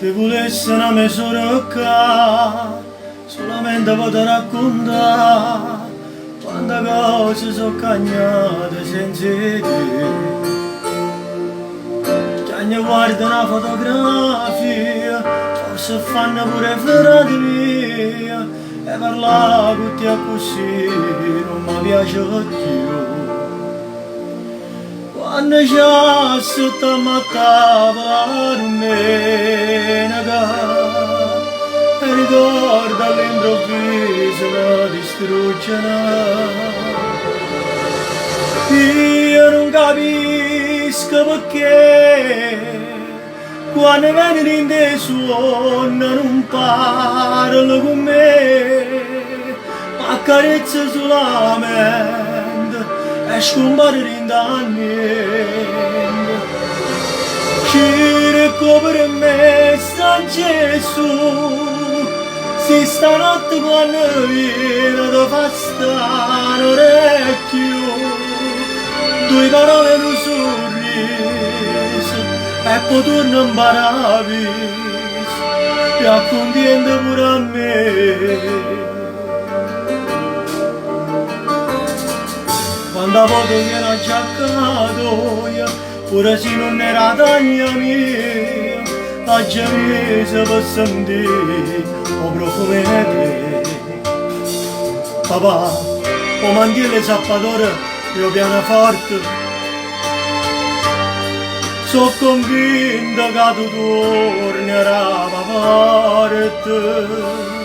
Se volessi una mia sorocca, solamente poter raccontare quante cose sono cagnate senza te. Che guarda una fotografia, forse fanno pure ferrate mie, e parlare con te così non mi piace più. Quando già sotto a mattava domenica e ricorda all'improvviso la distruggere. Io non capisco perché quando vengono in te suono non parlano con me, ma accarezza solamente e scomparire in niente. Ci ricopre me sta Gesù, se stanotte quando viene da fa stare orecchio, due parole in un sorriso e poi torna in paradiso e accontenta pure a me. Quando a volte viene a giaccato, pure se non era taglia mia, la gemise per sentire o profumo di te. Papà, o mandiere zappatore, io pianoforte, sono convinto che tu tornerai a parte.